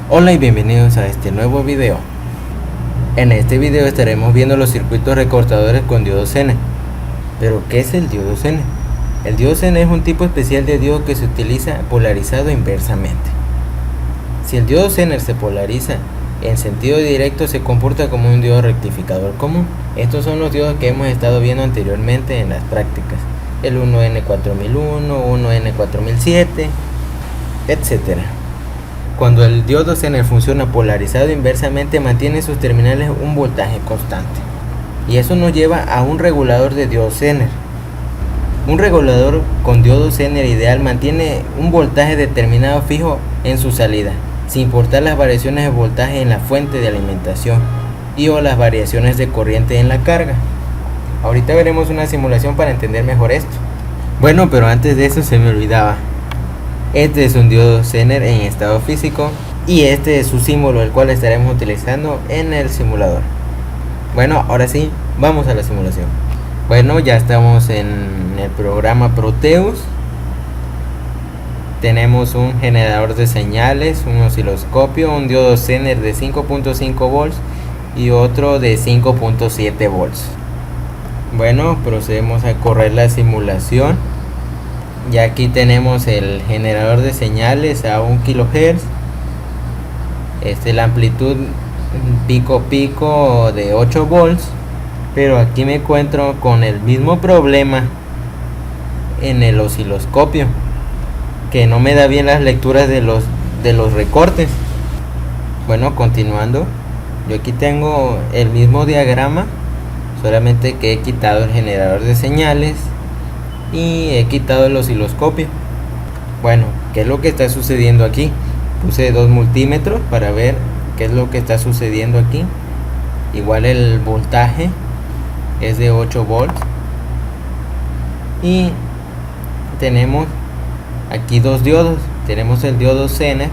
Hola y bienvenidos a este nuevo video. En este video estaremos viendo los circuitos recortadores con diodo Zener. Pero ¿qué es el diodo Zener? El diodo Zener es un tipo especial de diodo que se utiliza polarizado inversamente. Si el diodo Zener se polariza en sentido directo, se comporta como un diodo rectificador común. Estos son los diodos que hemos estado viendo anteriormente en las prácticas: el 1N4001, 1N4007, etc. Cuando el diodo Zener funciona polarizado inversamente, mantiene en sus terminales un voltaje constante, y eso nos lleva a un regulador de diodo Zener. Un regulador con diodo Zener ideal mantiene un voltaje determinado fijo en su salida, sin importar las variaciones de voltaje en la fuente de alimentación y o las variaciones de corriente en la carga. Ahorita veremos una simulación para entender mejor esto. Bueno, pero antes de eso se me olvidaba. Este es un diodo Zener en estado físico y este es su símbolo, el cual estaremos utilizando en el simulador. Bueno, ahora sí, vamos a la simulación. Bueno, ya estamos en el programa Proteus. Tenemos un generador de señales, un osciloscopio, un diodo Zener de 5.5 volts y otro de 5.7 volts. Bueno, procedemos a correr la simulación. Ya aquí tenemos el generador de señales a 1 kHz. La amplitud pico de 8 volts. Pero aquí me encuentro con el mismo problema en el osciloscopio, que no me da bien las lecturas de los recortes. Bueno, continuando, yo aquí tengo el mismo diagrama, solamente que he quitado el generador de señales y he quitado el osciloscopio. Bueno, ¿qué es lo que está sucediendo aquí? Puse dos multímetros para ver qué es lo que está sucediendo aquí. Igual el voltaje es de 8 volts y tenemos aquí dos diodos. Tenemos el diodo Zener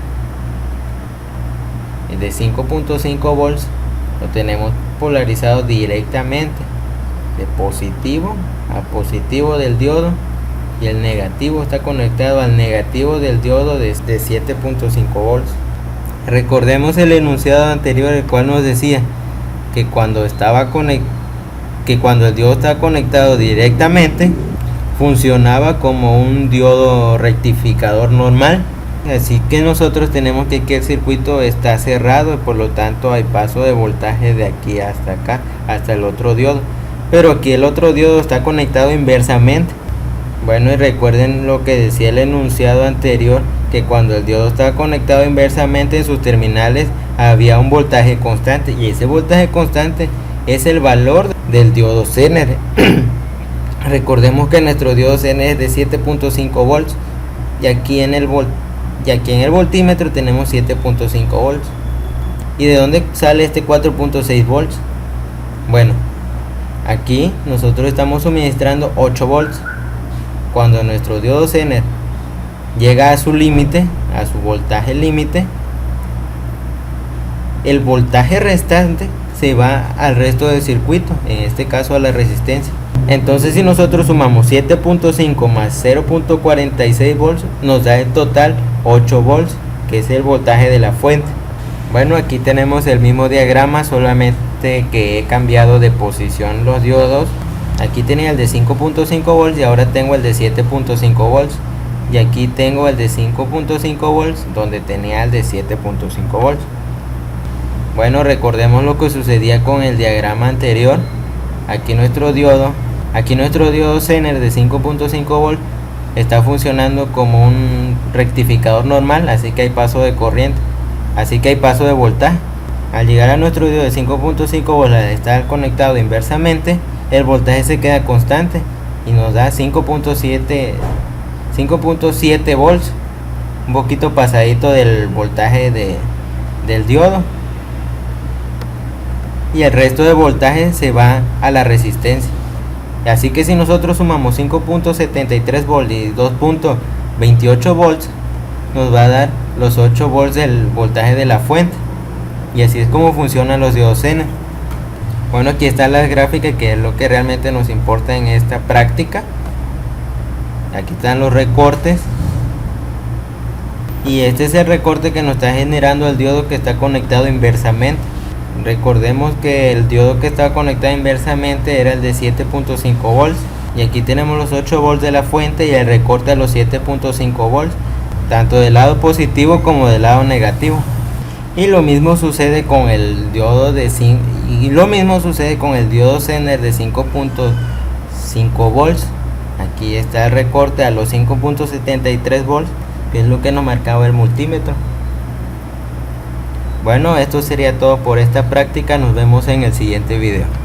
de 5.5 volts, lo tenemos polarizado directamente de positivo a positivo del diodo, y el negativo está conectado al negativo del diodo de 7.5 volts. Recordemos el enunciado anterior, el cual nos decía que cuando el diodo estaba conectado directamente, funcionaba como un diodo rectificador normal. Así que nosotros tenemos que el circuito está cerrado y por lo tanto hay paso de voltaje de aquí hasta acá, hasta el otro diodo. Pero aquí el otro diodo está conectado inversamente. Bueno, y recuerden lo que decía el enunciado anterior, que cuando el diodo estaba conectado inversamente, en sus terminales había un voltaje constante, y ese voltaje constante es el valor del diodo Zener. Recordemos que nuestro diodo Zener es de 7.5 volts y aquí en el voltímetro tenemos 7.5 volts. ¿Y de dónde sale este 4.6 volts? Bueno, aquí nosotros estamos suministrando 8 volts. Cuando nuestro diodo Zener llega a su límite, a su voltaje límite, el voltaje restante se va al resto del circuito, en este caso a la resistencia. Entonces, si nosotros sumamos 7.5 más 0.46 volts, nos da en total 8 volts, que es el voltaje de la fuente. Bueno, aquí tenemos el mismo diagrama, solamente que he cambiado de posición los diodos. Aquí tenía el de 5.5 volts y ahora tengo el de 7.5 volts. Y aquí tengo el de 5.5 volts donde tenía el de 7.5 volts. Bueno, recordemos lo que sucedía con el diagrama anterior. Aquí nuestro diodo Zener de 5.5 volts está funcionando como un rectificador normal, así que hay paso de corriente, así que hay paso de voltaje. Al llegar a nuestro diodo de 5.5 volts, al estar conectado inversamente, el voltaje se queda constante y nos da 5.7 volts, un poquito pasadito del voltaje del diodo, y el resto de voltaje se va a la resistencia. Así que si nosotros sumamos 5.73 volts y 2.28 volts, nos va a dar los 8 volts del voltaje de la fuente. Y así es como funcionan los diodos Zener. Bueno, aquí están las gráficas, que es lo que realmente nos importa en esta práctica. Aquí están los recortes. Y este es el recorte que nos está generando el diodo que está conectado inversamente. Recordemos que el diodo que está conectado inversamente era el de 7.5 volts. Y aquí tenemos los 8 volts de la fuente y el recorte a los 7.5 volts, tanto del lado positivo como del lado negativo. Y lo mismo sucede con el diodo de Zener de 5.5 volts. Aquí está el recorte a los 5.73 volts, que es lo que nos marcaba el multímetro. Bueno, esto sería todo por esta práctica. Nos vemos en el siguiente video.